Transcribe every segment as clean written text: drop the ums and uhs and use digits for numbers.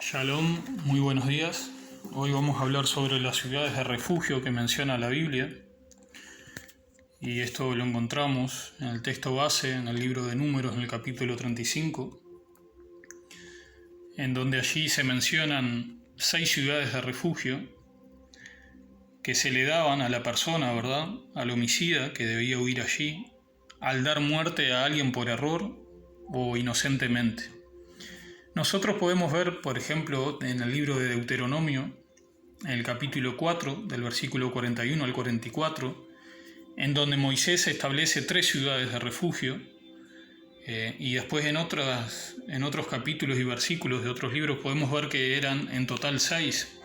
Shalom, muy buenos días. Hoy vamos a hablar sobre las ciudades de refugio que menciona la Biblia. Y esto lo encontramos en el texto base, en el libro de Números, en el capítulo 35, en donde allí se mencionan 6 ciudades de refugio que se le daban a la persona, ¿verdad?, al homicida que debía huir allí, al dar muerte a alguien por error o inocentemente. Nosotros podemos ver, por ejemplo, en el libro de Deuteronomio, en el capítulo 4, del versículo 41 al 44, en donde Moisés establece 3 ciudades de refugio, y después en otros capítulos y versículos de otros libros podemos ver que eran en total 6.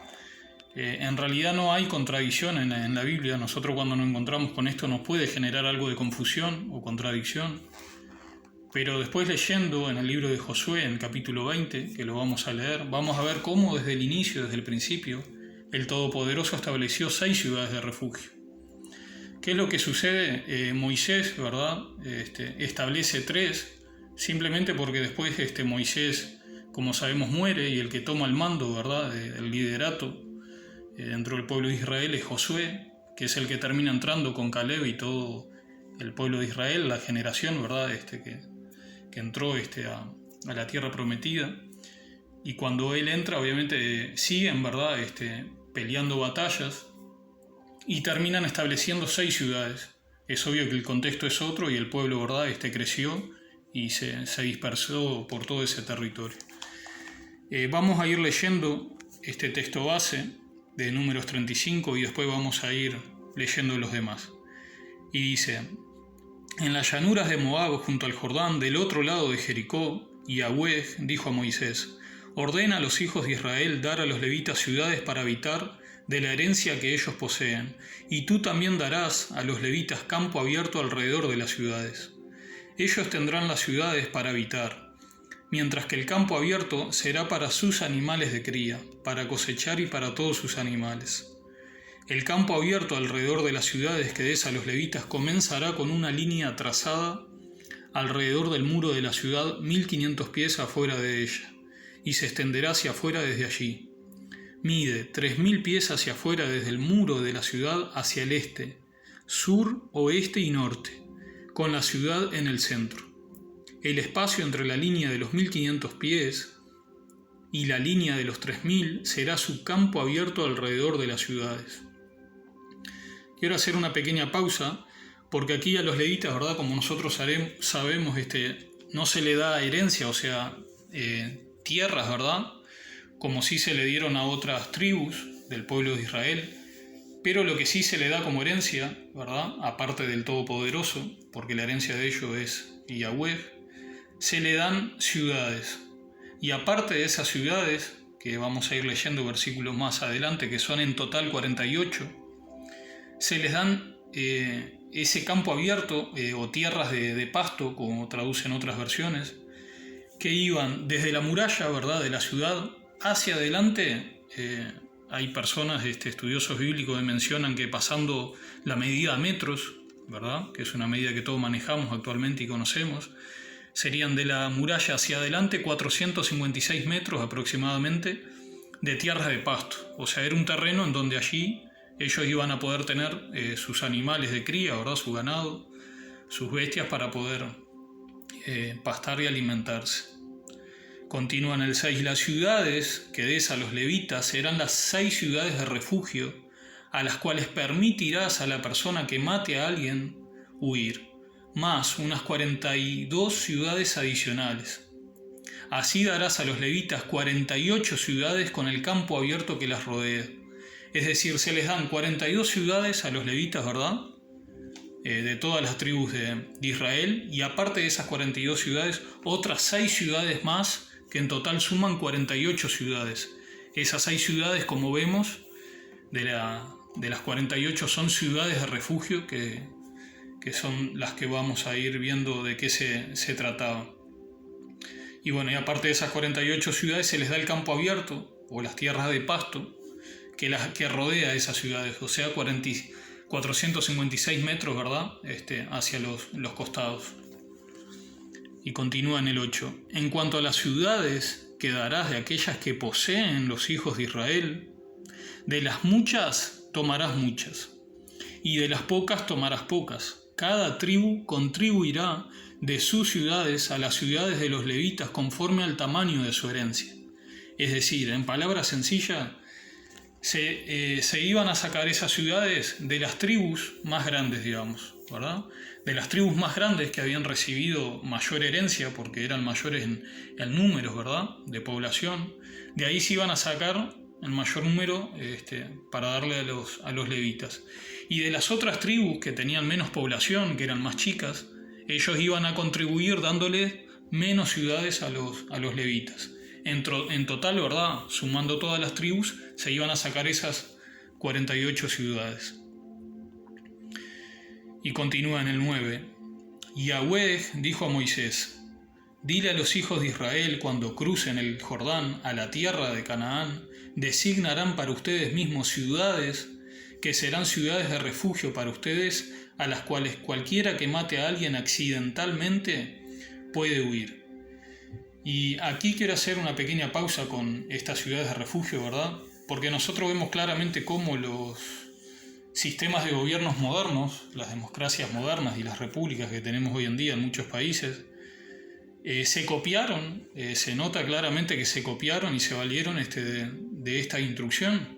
En realidad no hay contradicción en la Biblia. Nosotros cuando nos encontramos con esto nos puede generar algo de confusión o contradicción. Pero después leyendo en el libro de Josué, en el capítulo 20, que lo vamos a leer, vamos a ver cómo desde el inicio, desde el principio, el Todopoderoso estableció 6 ciudades de refugio. ¿Qué es lo que sucede? Moisés, ¿verdad?, establece 3, simplemente porque después Moisés, como sabemos, muere, y el que toma el mando, ¿verdad?, el liderato dentro del pueblo de Israel es Josué, que es el que termina entrando con Caleb y todo el pueblo de Israel, la generación, ¿verdad?, que entró a la tierra prometida. Y cuando él entra, obviamente siguen, ¿verdad?, peleando batallas y terminan estableciendo 6 ciudades. Es obvio que el contexto es otro y el pueblo, ¿verdad?, creció y se dispersó por todo ese territorio. Vamos a ir leyendo este texto base de Números 35 y después vamos a ir leyendo los demás. Y dice: en las llanuras de Moab, junto al Jordán, del otro lado de Jericó, Yahweh dijo a Moisés: ordena a los hijos de Israel dar a los levitas ciudades para habitar de la herencia que ellos poseen, y tú también darás a los levitas campo abierto alrededor de las ciudades. Ellos tendrán las ciudades para habitar, mientras que el campo abierto será para sus animales de cría, para cosechar y para todos sus animales. El campo abierto alrededor de las ciudades que des a los levitas comenzará con una línea trazada alrededor del muro de la ciudad 1500 pies afuera de ella, y se extenderá hacia afuera desde allí. Mide 3000 pies hacia afuera desde el muro de la ciudad hacia el este, sur, oeste y norte, con la ciudad en el centro. El espacio entre la línea de los 1500 pies y la línea de los 3000 será su campo abierto alrededor de las ciudades. Quiero hacer una pequeña pausa, porque aquí a los levitas, ¿verdad?, como nosotros sabemos, no se le da herencia, o sea, tierras, ¿verdad?, como sí se le dieron a otras tribus del pueblo de Israel. Pero lo que sí se le da como herencia, ¿verdad?, aparte del Todopoderoso, porque la herencia de ellos es Yahweh, se le dan ciudades. Y aparte de esas ciudades, que vamos a ir leyendo versículos más adelante, que son en total 48, se les dan ese campo abierto o tierras de pasto, como traducen otras versiones, que iban desde la muralla, ¿verdad?, de la ciudad hacia adelante. Hay personas, estudiosos bíblicos, que mencionan que pasando la medida a metros, ¿verdad?, que es una medida que todos manejamos actualmente y conocemos, serían de la muralla hacia adelante 456 metros aproximadamente de tierras de pasto. O sea, era un terreno en donde allí ellos iban a poder tener sus animales de cría, ¿verdad?, su ganado, sus bestias, para poder pastar y alimentarse. Continúa en el 6: las ciudades que des a los levitas serán las 6 ciudades de refugio, a las cuales permitirás a la persona que mate a alguien huir, más unas 42 ciudades adicionales. Así darás a los levitas 48 ciudades con el campo abierto que las rodea. Es decir, se les dan 42 ciudades a los levitas, ¿verdad?, de todas las tribus de Israel, y aparte de esas 42 ciudades, otras 6 ciudades más, que en total suman 48 ciudades. Esas 6 ciudades, como vemos, de las 48 son ciudades de refugio, que son las que vamos a ir viendo de qué se trataba. Y bueno, y aparte de esas 48 ciudades se les da el campo abierto, o las tierras de pasto, que rodea esas ciudades, o sea, 456 metros, ¿verdad?, hacia los costados. Y continúa en el 8. En cuanto a las ciudades quedarás de aquellas que poseen los hijos de Israel. De las muchas tomarás muchas, y de las pocas tomarás pocas. Cada tribu contribuirá de sus ciudades a las ciudades de los levitas conforme al tamaño de su herencia. Es decir, en palabras sencillas, se iban a sacar esas ciudades de las tribus más grandes, digamos, ¿verdad? De las tribus más grandes que habían recibido mayor herencia, porque eran mayores en números, ¿verdad?, de población. De ahí se iban a sacar el mayor número para darle a los levitas. Y de las otras tribus que tenían menos población, que eran más chicas, ellos iban a contribuir dándole menos ciudades a los levitas. En total, ¿verdad?, sumando todas las tribus, se iban a sacar esas 48 ciudades. Y continúa en el 9. Yahweh dijo a Moisés: dile a los hijos de Israel cuando crucen el Jordán a la tierra de Canaán, designarán para ustedes mismos ciudades que serán ciudades de refugio para ustedes, a las cuales cualquiera que mate a alguien accidentalmente puede huir. Y aquí quiero hacer una pequeña pausa con estas ciudades de refugio, ¿verdad? Porque nosotros vemos claramente cómo los sistemas de gobiernos modernos, las democracias modernas y las repúblicas que tenemos hoy en día en muchos países, se copiaron, se nota claramente que se copiaron y se valieron de esta instrucción,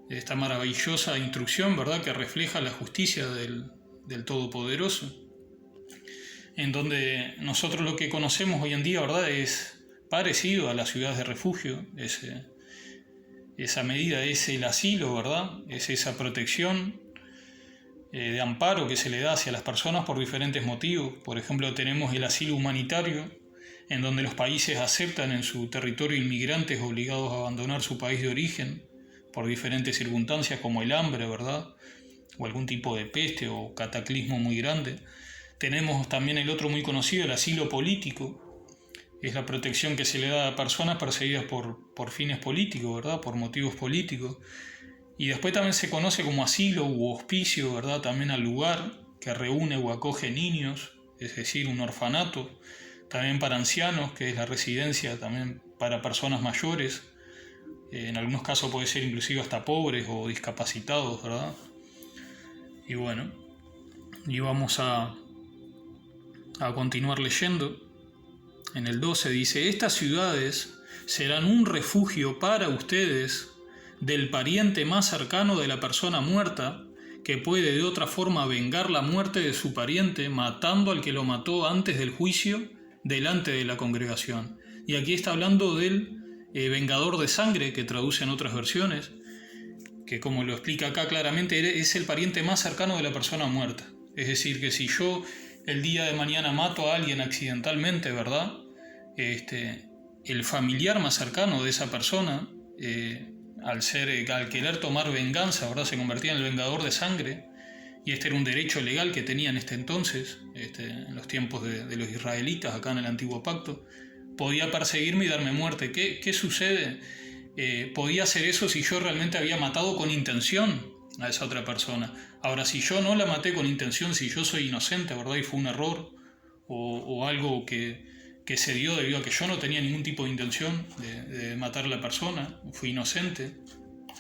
de esta maravillosa instrucción, ¿verdad?, que refleja la justicia del Todopoderoso, en donde nosotros lo que conocemos hoy en día, ¿verdad?, es parecido a las ciudades de refugio. Esa medida es el asilo, ¿verdad?, es esa protección de amparo que se le da hacia las personas por diferentes motivos. Por ejemplo, tenemos el asilo humanitario, en donde los países aceptan en su territorio inmigrantes obligados a abandonar su país de origen por diferentes circunstancias como el hambre, ¿verdad?, o algún tipo de peste o cataclismo muy grande. Tenemos también el otro muy conocido, el asilo político. Es la protección que se le da a personas perseguidas por fines políticos, ¿verdad?, por motivos políticos. Y después también se conoce como asilo u hospicio, ¿verdad?, también al lugar que reúne o acoge niños, es decir, un orfanato. También para ancianos, que es la residencia también para personas mayores. En algunos casos puede ser inclusive hasta pobres o discapacitados, ¿verdad? Y bueno, y vamos a continuar leyendo. En el 12 dice: estas ciudades serán un refugio para ustedes del pariente más cercano de la persona muerta, que puede de otra forma vengar la muerte de su pariente matando al que lo mató antes del juicio delante de la congregación. Y aquí está hablando del vengador de sangre, que traduce en otras versiones, que como lo explica acá claramente, es el pariente más cercano de la persona muerta. Es decir, que si yo el día de mañana mato a alguien accidentalmente, ¿verdad?, el familiar más cercano de esa persona, al querer tomar venganza, ¿verdad?, se convertía en el vengador de sangre. Y este era un derecho legal que tenía en este entonces, en los tiempos de los israelitas, acá en el Antiguo Pacto. Podía perseguirme y darme muerte. ¿Qué sucede? Podía hacer eso si yo realmente había matado con intención a esa otra persona. Ahora, si yo no la maté con intención, si yo soy inocente, ¿verdad?, y fue un error o algo que se dio debido a que yo no tenía ningún tipo de intención de matar a la persona, fui inocente,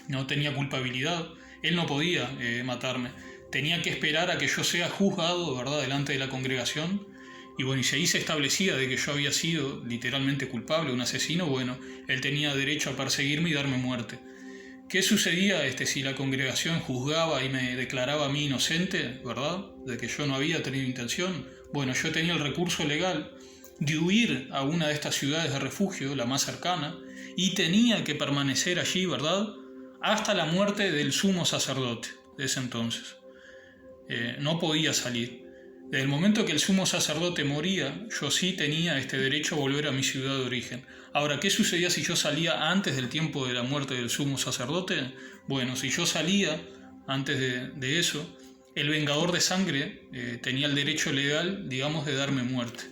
no tenía culpabilidad, él no podía matarme. Tenía que esperar a que yo sea juzgado, ¿verdad?, delante de la congregación. Y bueno, y si ahí se establecía de que yo había sido literalmente culpable, un asesino, bueno, él tenía derecho a perseguirme y darme muerte. ¿Qué sucedía si la congregación juzgaba y me declaraba a mí inocente, ¿verdad?, de que yo no había tenido intención? Bueno, yo tenía el recurso legal de huir a una de estas ciudades de refugio, la más cercana, y tenía que permanecer allí, ¿verdad?, hasta la muerte del sumo sacerdote de ese entonces. No podía salir. Desde el momento que el sumo sacerdote moría, yo sí tenía este derecho a volver a mi ciudad de origen. Ahora, ¿qué sucedía si yo salía antes del tiempo de la muerte del sumo sacerdote? Bueno, si yo salía antes de eso, el vengador de sangre tenía el derecho legal, digamos, de darme muerte.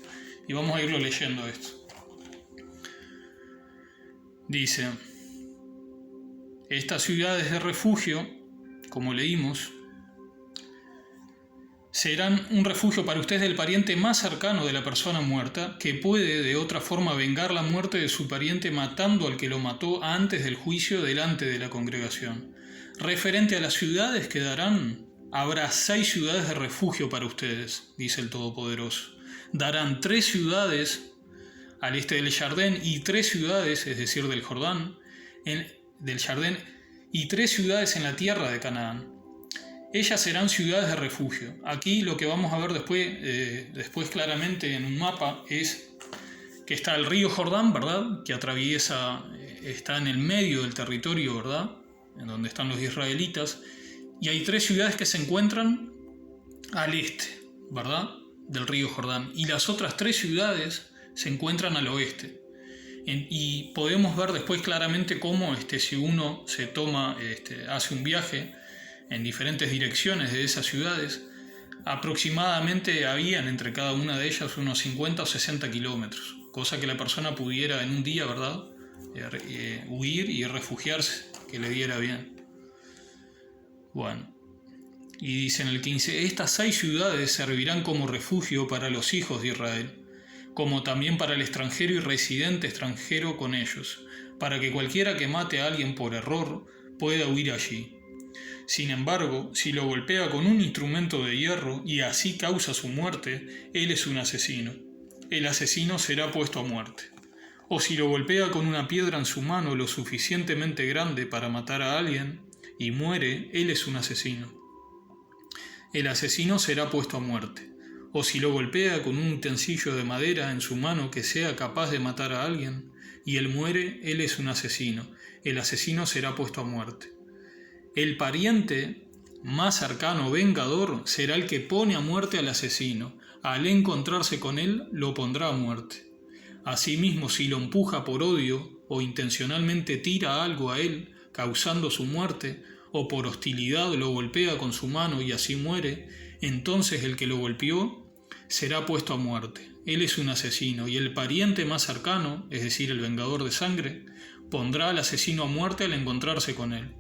Y vamos a irlo leyendo esto. Dice: estas ciudades de refugio, como leímos, serán un refugio para ustedes del pariente más cercano de la persona muerta, que puede de otra forma vengar la muerte de su pariente matando al que lo mató antes del juicio delante de la congregación. Referente a las ciudades que darán, habrá 6 ciudades de refugio para ustedes, dice el Todopoderoso. Darán 3 ciudades al este del Jardín y 3 ciudades, es decir, del Jordán, del Jardín, y 3 ciudades en la tierra de Canaán. Ellas serán ciudades de refugio. Aquí lo que vamos a ver después claramente en un mapa es que está el río Jordán, ¿verdad? Que atraviesa, está en el medio del territorio, ¿verdad? En donde están los israelitas. Y hay 3 ciudades que se encuentran al este, ¿verdad? Del río Jordán. Y las otras 3 ciudades se encuentran al oeste. Y podemos ver después claramente cómo si uno hace un viaje en diferentes direcciones de esas ciudades, aproximadamente habían entre cada una de ellas unos 50 o 60 kilómetros, cosa que la persona pudiera en un día, ¿verdad?, huir y refugiarse, que le diera bien. Bueno, y dice en el 15, estas 6 ciudades servirán como refugio para los hijos de Israel, como también para el extranjero y residente extranjero con ellos, para que cualquiera que mate a alguien por error pueda huir allí. Sin embargo, si lo golpea con un instrumento de hierro y así causa su muerte, él es un asesino. El asesino será puesto a muerte. O si lo golpea con una piedra en su mano lo suficientemente grande para matar a alguien y muere, él es un asesino. El asesino será puesto a muerte. O si lo golpea con un utensilio de madera en su mano que sea capaz de matar a alguien y él muere, él es un asesino. El asesino será puesto a muerte. El pariente más cercano vengador será el que pone a muerte al asesino. Al encontrarse con él, lo pondrá a muerte. Asimismo, si lo empuja por odio o intencionalmente tira algo a él, causando su muerte, o por hostilidad lo golpea con su mano y así muere, entonces el que lo golpeó será puesto a muerte. Él es un asesino, y el pariente más cercano, es decir, el vengador de sangre, pondrá al asesino a muerte al encontrarse con él.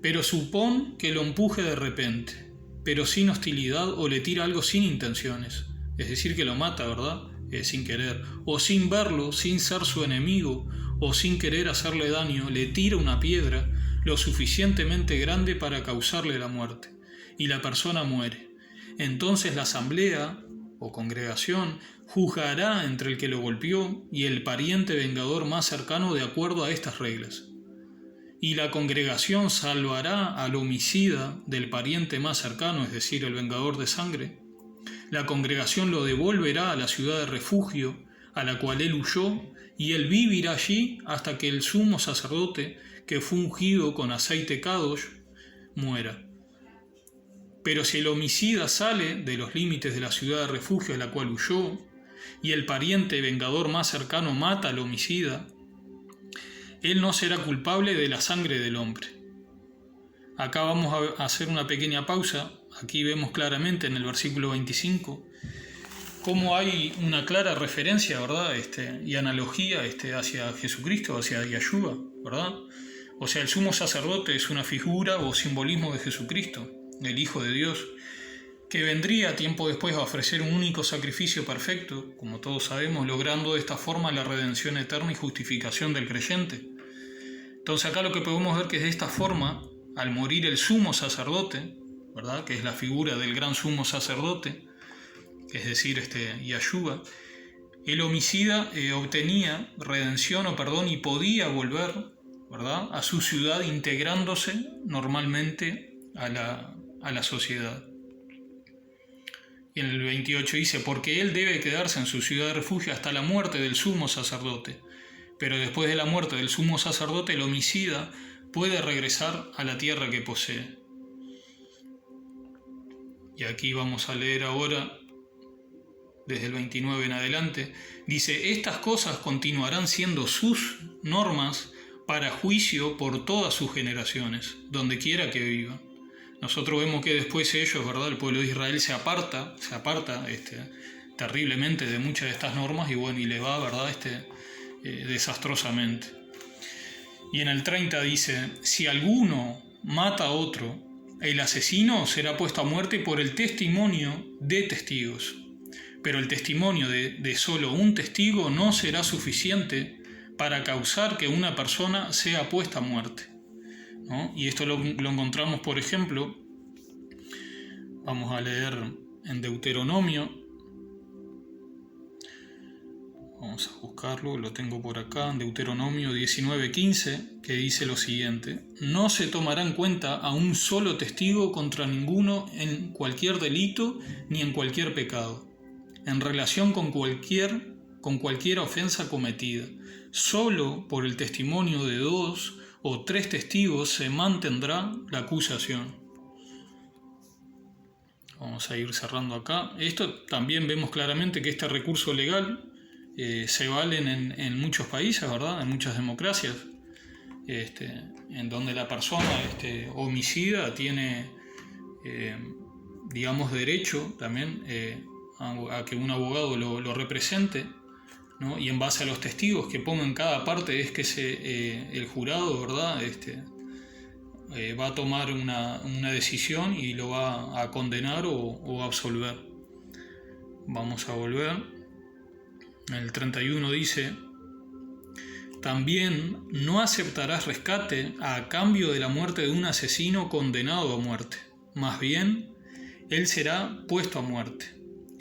Pero supón que lo empuje de repente, pero sin hostilidad, o le tira algo sin intenciones, es decir, que lo mata, ¿verdad?, sin querer, o sin verlo, sin ser su enemigo, o sin querer hacerle daño, le tira una piedra lo suficientemente grande para causarle la muerte, y la persona muere. Entonces la asamblea o congregación juzgará entre el que lo golpeó y el pariente vengador más cercano de acuerdo a estas reglas. Y la congregación salvará al homicida del pariente más cercano, es decir, el vengador de sangre. La congregación lo devolverá a la ciudad de refugio a la cual él huyó, y él vivirá allí hasta que el sumo sacerdote, que fue ungido con aceite kadosh, muera. Pero si el homicida sale de los límites de la ciudad de refugio a la cual huyó, y el pariente vengador más cercano mata al homicida, él no será culpable de la sangre del hombre. Acá vamos a hacer una pequeña pausa. Aquí vemos claramente en el versículo 25 cómo hay una clara referencia, ¿verdad?, y analogía hacia Jesucristo, hacia Yahshua, ¿verdad? O sea, el sumo sacerdote es una figura o simbolismo de Jesucristo, el Hijo de Dios, que vendría tiempo después a ofrecer un único sacrificio perfecto, como todos sabemos, logrando de esta forma la redención eterna y justificación del creyente. Entonces acá lo que podemos ver que de esta forma, al morir el sumo sacerdote, ¿verdad?, que es la figura del gran sumo sacerdote, es decir, Yahshua, el homicida obtenía redención o perdón y podía volver, ¿verdad?, a su ciudad, integrándose normalmente a la sociedad. Y en el 28 dice, porque él debe quedarse en su ciudad de refugio hasta la muerte del sumo sacerdote. Pero después de la muerte del sumo sacerdote, el homicida puede regresar a la tierra que posee. Y aquí vamos a leer ahora, desde el 29 en adelante, dice, estas cosas continuarán siendo sus normas para juicio por todas sus generaciones, donde quiera que vivan. Nosotros vemos que después ellos, ¿verdad?, el pueblo de Israel se aparta terriblemente de muchas de estas normas y le va, ¿verdad?, desastrosamente. Y en el 30 dice, si alguno mata a otro el asesino será puesto a muerte por el testimonio de testigos. Pero el testimonio de solo un testigo no será suficiente para causar que una persona sea puesta a muerte, ¿no? Y esto lo encontramos, por ejemplo, vamos a leer en Deuteronomio. Vamos a buscarlo, lo tengo por acá, en Deuteronomio 19:15, que dice lo siguiente: no se tomará en cuenta a un solo testigo contra ninguno en cualquier delito ni en cualquier pecado, en relación con cualquier ofensa cometida. Solo por el testimonio de 2 o 3 testigos se mantendrá la acusación. Vamos a ir cerrando acá. Esto también vemos claramente que este recurso legal se valen en muchos países, ¿verdad? En muchas democracias, en donde la persona homicida tiene, digamos, derecho también a que un abogado lo represente, ¿no? Y en base a los testigos que pongan cada parte es que el jurado, ¿verdad? Va a tomar una decisión y lo va a condenar o a absolver. Vamos a volver. El 31 dice: también no aceptarás rescate a cambio de la muerte de un asesino condenado a muerte. Más bien, él será puesto a muerte.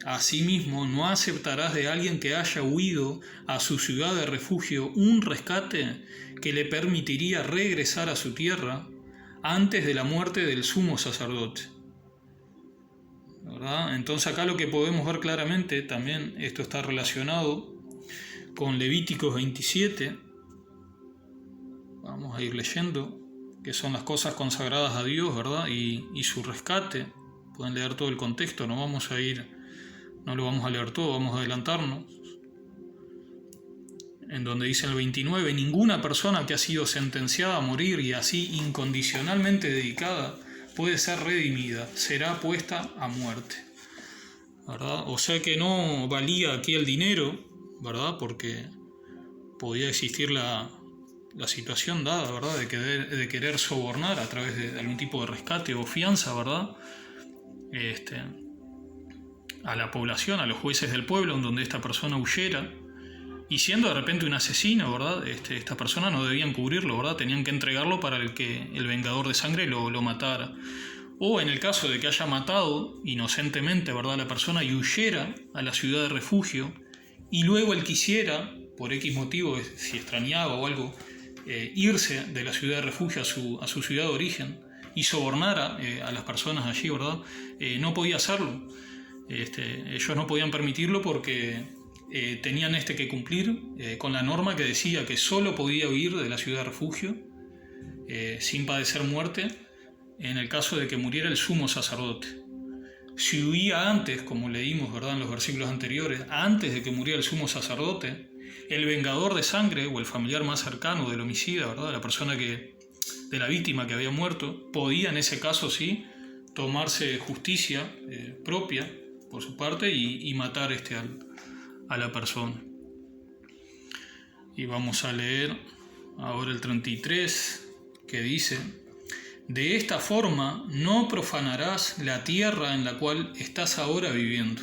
Asimismo, no aceptarás de alguien que haya huido a su ciudad de refugio un rescate que le permitiría regresar a su tierra antes de la muerte del sumo sacerdote, ¿verdad? Entonces acá lo que podemos ver claramente, también esto está relacionado con Levíticos 27. Vamos a ir leyendo, que son las cosas consagradas a Dios, ¿verdad? Y su rescate. Pueden leer todo el contexto, no lo vamos a leer todo, vamos a adelantarnos. En donde dice el 29: ninguna persona que ha sido sentenciada a morir y así incondicionalmente dedicada puede ser redimida, será puesta a muerte, ¿verdad? O sea que no valía aquí el dinero, ¿verdad? Porque podía existir la situación dada, ¿verdad? De querer sobornar a través de algún tipo de rescate o fianza, ¿verdad? A la población, a los jueces del pueblo, en donde esta persona huyera. Y siendo de repente un asesino, ¿verdad? Esta persona no debían cubrirlo, ¿verdad? Tenían que entregarlo para que el vengador de sangre lo matara. O en el caso de que haya matado inocentemente, ¿verdad?, a la persona y huyera a la ciudad de refugio, y luego él quisiera, por X motivo, si extrañaba o algo, irse de la ciudad de refugio a su ciudad de origen y sobornara a las personas allí, ¿verdad? No podía hacerlo. Ellos no podían permitirlo porque tenían que cumplir con la norma que decía que solo podía huir de la ciudad de refugio sin padecer muerte en el caso de que muriera el sumo sacerdote. Si huía antes, como leímos, ¿verdad?, en los versículos anteriores, antes de que muriera el sumo sacerdote, el vengador de sangre o el familiar más cercano del homicida, ¿verdad?, la persona de la víctima que había muerto, podía en ese caso sí tomarse justicia propia por su parte y matar a la persona. Y vamos a leer ahora el 33, que dice: de esta forma no profanarás la tierra en la cual estás ahora viviendo.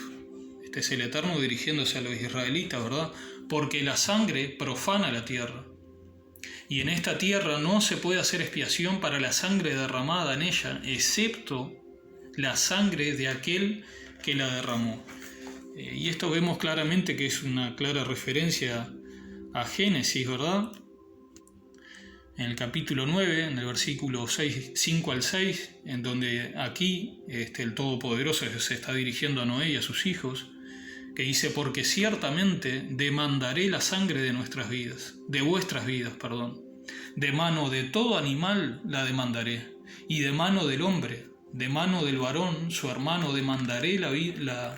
Este es el Eterno dirigiéndose a los israelitas, ¿verdad? Porque la sangre profana la tierra. Y en esta tierra no se puede hacer expiación para la sangre derramada en ella, excepto la sangre de aquel que la derramó. Y esto vemos claramente que es una clara referencia a Génesis, ¿verdad? En el capítulo 9, en el versículo 5 al 6, en donde aquí el Todopoderoso se está dirigiendo a Noé y a sus hijos, que dice: porque ciertamente demandaré la sangre de vuestras vidas, de mano de todo animal la demandaré, y de mano del hombre, de mano del varón, su hermano, demandaré la vida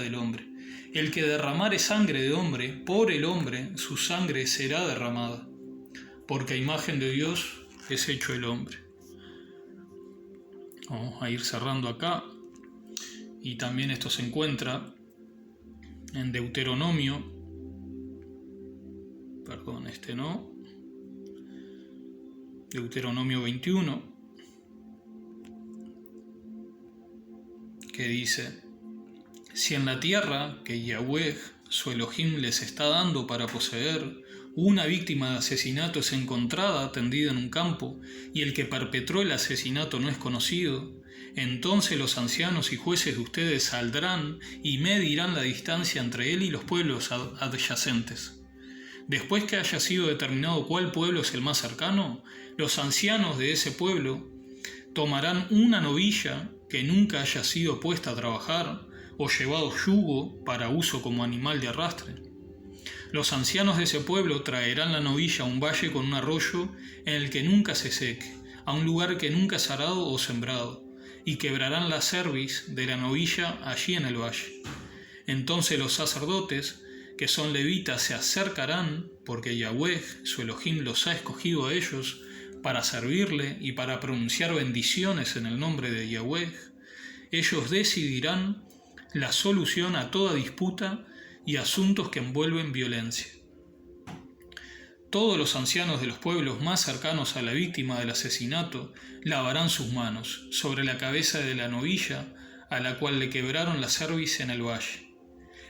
del hombre. El que derramare sangre de hombre, por el hombre, su sangre será derramada, porque a imagen de Dios es hecho el hombre. Vamos a ir cerrando acá. Y también esto se encuentra en Deuteronomio. Deuteronomio 21. que dice: si en la tierra que Yahweh, su Elohim, les está dando para poseer, una víctima de asesinato es encontrada tendida en un campo, y el que perpetró el asesinato no es conocido, entonces los ancianos y jueces de ustedes saldrán y medirán la distancia entre él y los pueblos adyacentes. Después que haya sido determinado cuál pueblo es el más cercano, los ancianos de ese pueblo tomarán una novilla que nunca haya sido puesta a trabajar o llevado yugo para uso como animal de arrastre. Los ancianos de ese pueblo traerán la novilla a un valle con un arroyo en el que nunca se seque, a un lugar que nunca es arado o sembrado, y quebrarán la cerviz de la novilla allí en el valle. Entonces los sacerdotes, que son levitas, se acercarán, porque Yahweh, su Elohim, los ha escogido a ellos para servirle y para pronunciar bendiciones en el nombre de Yahweh. Ellos decidirán la solución a toda disputa y asuntos que envuelven violencia. Todos los ancianos de los pueblos más cercanos a la víctima del asesinato lavarán sus manos sobre la cabeza de la novilla a la cual le quebraron la cerviz en el valle.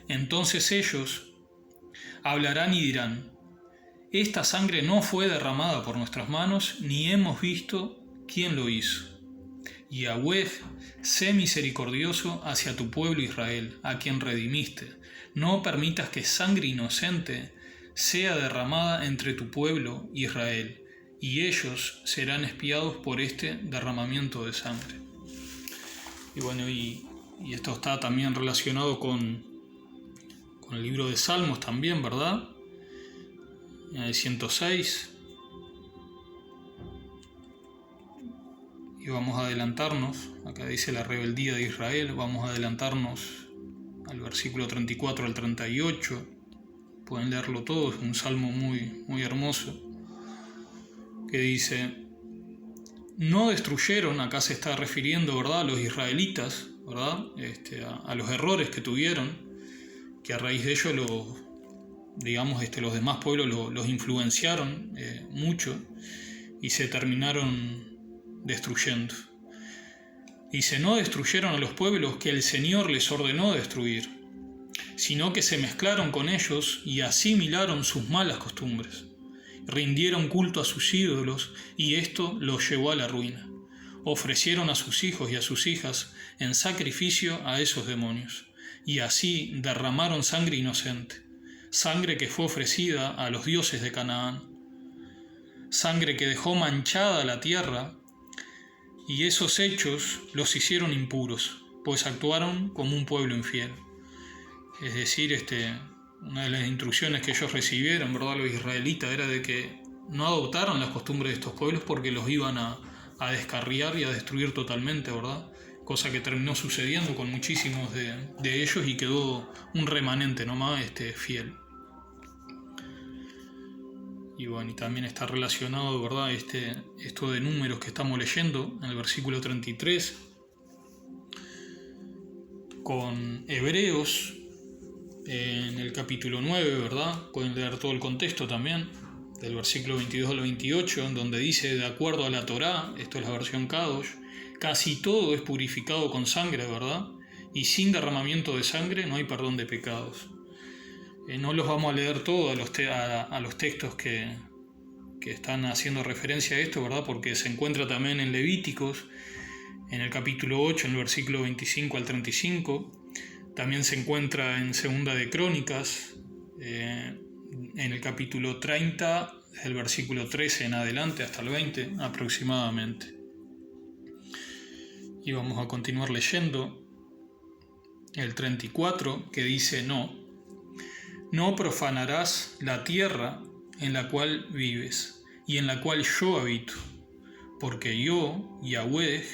Entonces ellos hablarán y dirán: esta sangre no fue derramada por nuestras manos, ni hemos visto quién lo hizo. Yahweh, sé misericordioso hacia tu pueblo Israel, a quien redimiste. No permitas que sangre inocente sea derramada entre tu pueblo Israel, y ellos serán espiados por este derramamiento de sangre. Y bueno, y esto está también relacionado con el libro de Salmos también, ¿verdad? En el 106. Y vamos a adelantarnos, acá dice la rebeldía de Israel, vamos a adelantarnos al versículo 34 al 38. Pueden leerlo todo, es un salmo muy, muy hermoso, que dice: no destruyeron, acá se está refiriendo, ¿verdad?, a los israelitas, ¿verdad?, a los errores que tuvieron, que a raíz de ello los demás pueblos los influenciaron mucho y se terminaron destruyendo. Dice: no destruyeron a los pueblos que el Señor les ordenó destruir, sino que se mezclaron con ellos y asimilaron sus malas costumbres. Rindieron culto a sus ídolos y esto los llevó a la ruina. Ofrecieron a sus hijos y a sus hijas en sacrificio a esos demonios, y así derramaron sangre inocente, sangre que fue ofrecida a los dioses de Canaán, sangre que dejó manchada la tierra, y esos hechos los hicieron impuros, pues actuaron como un pueblo infiel. Es decir, una de las instrucciones que ellos recibieron, ¿verdad?, los israelitas, era de que no adoptaran las costumbres de estos pueblos porque los iban a descarriar y a destruir totalmente, ¿verdad? Cosa que terminó sucediendo con muchísimos de ellos y quedó un remanente nomás fiel. Y bueno, y también está relacionado, ¿verdad?, esto de Números que estamos leyendo en el versículo 33 con Hebreos en el capítulo 9, ¿verdad? Pueden leer todo el contexto también, del versículo 22 al 28, en donde dice: de acuerdo a la Torá, esto es la versión Kadosh, casi todo es purificado con sangre, ¿verdad? Y sin derramamiento de sangre no hay perdón de pecados. No los vamos a leer todos a los textos que están haciendo referencia a esto, ¿verdad? Porque se encuentra también en Levíticos, en el capítulo 8, en el versículo 25 al 35. También se encuentra en Segunda de Crónicas, en el capítulo 30, el versículo 13 en adelante hasta el 20 aproximadamente. Y vamos a continuar leyendo el 34, que dice: no profanarás la tierra en la cual vives y en la cual yo habito, porque yo, Yahweh,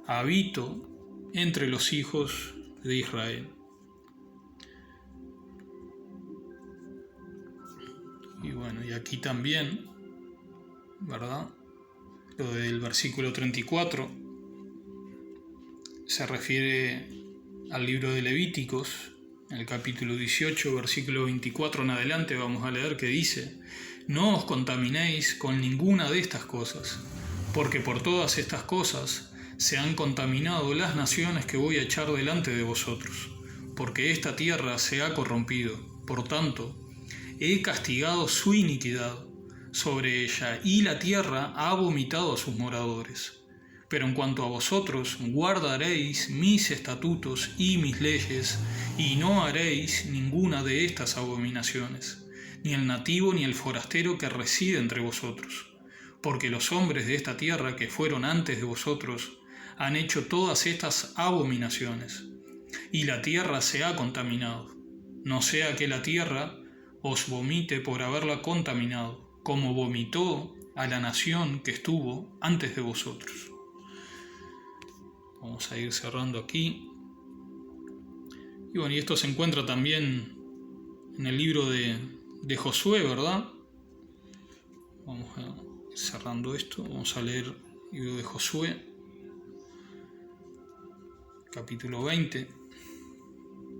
habito entre los hijos de Israel. Y bueno, y aquí también, ¿verdad?, lo del versículo 34 se refiere al libro de Levíticos, en el capítulo 18, versículo 24 en adelante, vamos a leer que dice: no os contaminéis con ninguna de estas cosas, porque por todas estas cosas se han contaminado las naciones que voy a echar delante de vosotros, porque esta tierra se ha corrompido. Por tanto, he castigado su iniquidad sobre ella, y la tierra ha vomitado a sus moradores. Pero en cuanto a vosotros, guardaréis mis estatutos y mis leyes, y no haréis ninguna de estas abominaciones, ni el nativo ni el forastero que reside entre vosotros. Porque los hombres de esta tierra que fueron antes de vosotros han hecho todas estas abominaciones, y la tierra se ha contaminado. No sea que la tierra os vomite por haberla contaminado, como vomitó a la nación que estuvo antes de vosotros. Vamos a ir cerrando aquí. Y bueno, y esto se encuentra también en el libro de Josué, ¿verdad? Vamos a ir cerrando esto. Vamos a leer el libro de Josué, capítulo 20,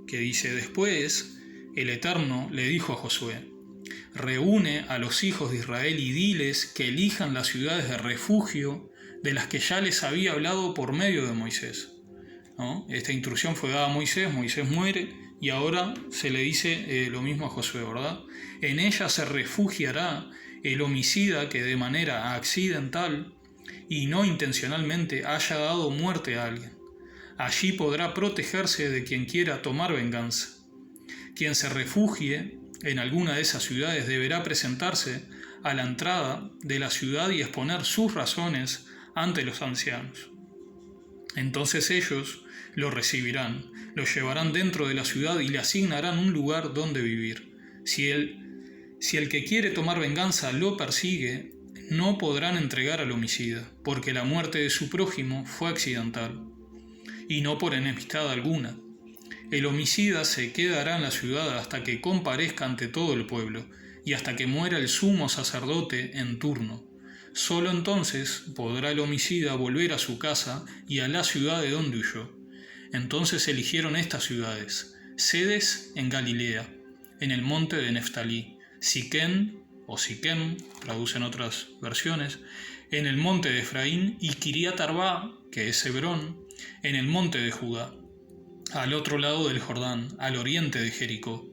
que dice: Después el Eterno le dijo a Josué: reúne a los hijos de Israel y diles que elijan las ciudades de refugio de las que ya les había hablado por medio de Moisés, ¿no? Esta instrucción fue dada a Moisés, Moisés muere y ahora se le dice lo mismo a Josué, ¿verdad? En ella se refugiará el homicida que de manera accidental y no intencionalmente haya dado muerte a alguien. Allí podrá protegerse de quien quiera tomar venganza. Quien se refugie en alguna de esas ciudades deberá presentarse a la entrada de la ciudad y exponer sus razones ante los ancianos. Entonces ellos lo recibirán, lo llevarán dentro de la ciudad y le asignarán un lugar donde vivir. Si el que quiere tomar venganza lo persigue, no podrán entregar al homicida, porque la muerte de su prójimo fue accidental, y no por enemistad alguna. El homicida se quedará en la ciudad hasta que comparezca ante todo el pueblo, y hasta que muera el sumo sacerdote en turno. Solo entonces podrá el homicida volver a su casa y a la ciudad de donde huyó. Entonces eligieron estas ciudades: Cedes en Galilea, en el monte de Neftalí; Siquén, o Siquem, traducen otras versiones, en el monte de Efraín; y Kiriat Arba, que es Hebrón, en el monte de Judá, al otro lado del Jordán, al oriente de Jericó.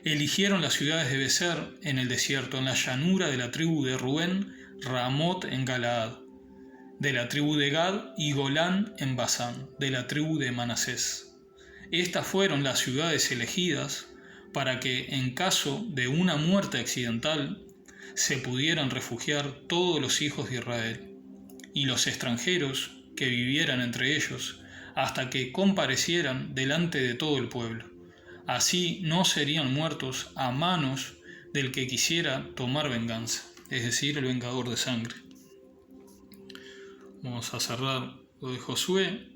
Eligieron las ciudades de Beser en el desierto, en la llanura de la tribu de Rubén, Ramot en Galaad, de la tribu de Gad, y Golán en Basán, de la tribu de Manasés. Estas fueron las ciudades elegidas para que, en caso de una muerte accidental, se pudieran refugiar todos los hijos de Israel y los extranjeros que vivieran entre ellos, hasta que comparecieran delante de todo el pueblo. Así no serían muertos a manos del que quisiera tomar venganza, es decir, el vengador de sangre. Vamos a cerrar lo de Josué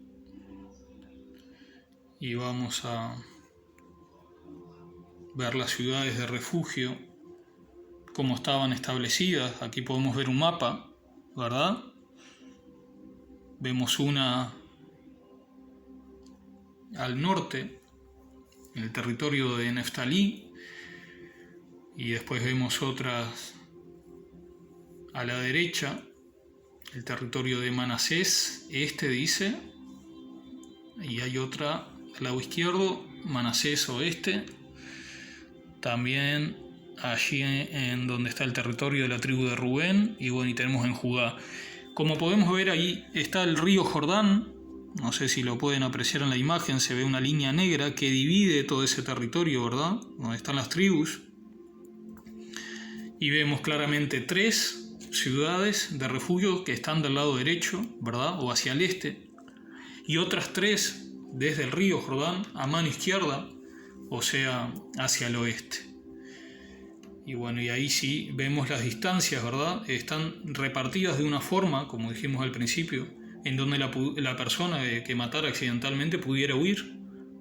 y vamos a ver las ciudades de refugio, cómo estaban establecidas. Aquí podemos ver un mapa, ¿verdad? Vemos una al norte, en el territorio de Neftalí, y después vemos otras a la derecha, el territorio de Manasés, dice, y hay otra al lado izquierdo, Manasés oeste, también allí en donde está el territorio de la tribu de Rubén, y bueno, y tenemos en Judá. Como podemos ver, ahí está el río Jordán. No sé si lo pueden apreciar en la imagen, se ve una línea negra que divide todo ese territorio, ¿verdad? Donde están las tribus. Y vemos claramente 3 ciudades de refugio que están del lado derecho, ¿verdad? O hacia el este. Y otras 3 desde el río Jordán a mano izquierda, o sea, hacia el oeste. Y bueno, y ahí sí vemos las distancias, ¿verdad? Están repartidas de una forma, como dijimos al principio, en donde la persona que matara accidentalmente pudiera huir,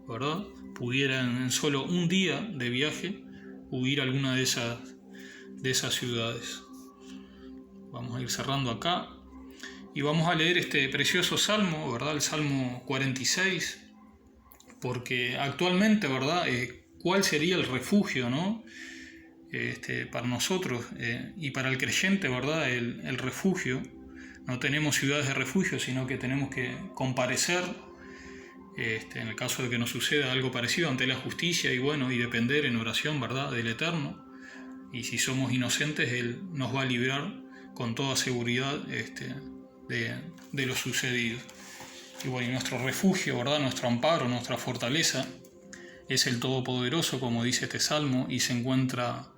¿verdad? Pudiera en solo un día de viaje huir a alguna de esas ciudades. Vamos a ir cerrando acá y vamos a leer este precioso salmo, ¿verdad? El Salmo 46, porque actualmente, ¿verdad? ¿Cuál sería el refugio, ¿no? Para nosotros y para el creyente, ¿verdad? El refugio No tenemos ciudades de refugio, sino que tenemos que comparecer, en el caso de que nos suceda algo parecido, ante la justicia y depender en oración, ¿verdad?, del Eterno. Y si somos inocentes, Él nos va a librar con toda seguridad de lo sucedido. Y nuestro refugio, ¿verdad?, nuestro amparo, nuestra fortaleza, es el Todopoderoso, como dice este salmo, y se encuentra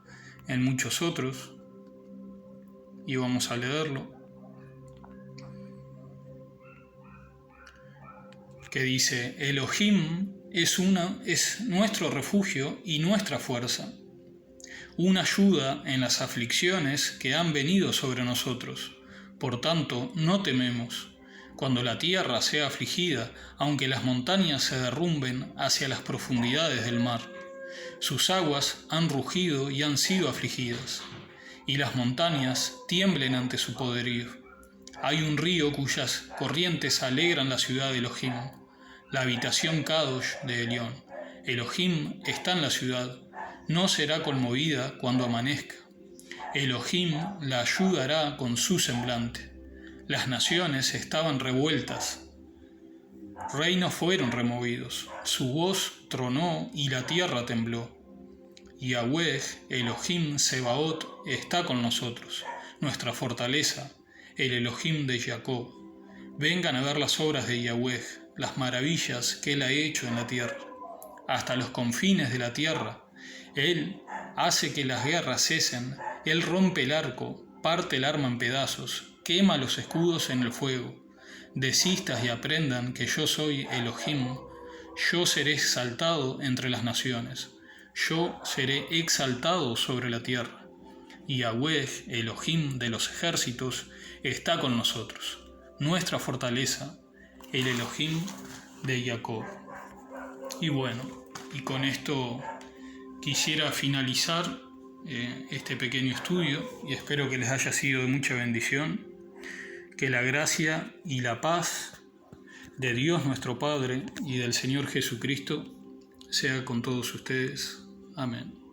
en muchos otros. Y vamos a leerlo. Que dice: Elohim es nuestro refugio y nuestra fuerza, una ayuda en las aflicciones que han venido sobre nosotros. Por tanto, no tememos. Cuando la tierra sea afligida, aunque las montañas se derrumben hacia las profundidades del mar, sus aguas han rugido y han sido afligidas, y las montañas tiemblen ante su poderío. Hay un río cuyas corrientes alegran la ciudad de Elohim, la habitación Kadosh de Elión. Elohim está en la ciudad, no será conmovida cuando amanezca. Elohim la ayudará con su semblante. Las naciones estaban revueltas, reinos fueron removidos, su voz tronó y la tierra tembló. Yahweh, Elohim Sebaot, está con nosotros, nuestra fortaleza, el Elohim de Jacob. Vengan a ver las obras de Yahweh, las maravillas que Él ha hecho en la tierra. Hasta los confines de la tierra, Él hace que las guerras cesen, Él rompe el arco, parte el arma en pedazos, quema los escudos en el fuego. Desistas y aprendan que yo soy Elohim, yo seré exaltado entre las naciones, yo seré exaltado sobre la tierra. Y Yahweh, Elohim de los ejércitos, está con nosotros, nuestra fortaleza, el Elohim de Jacob. Y con esto quisiera finalizar este pequeño estudio y espero que les haya sido de mucha bendición. Que la gracia y la paz de Dios nuestro Padre y del Señor Jesucristo sea con todos ustedes. Amén.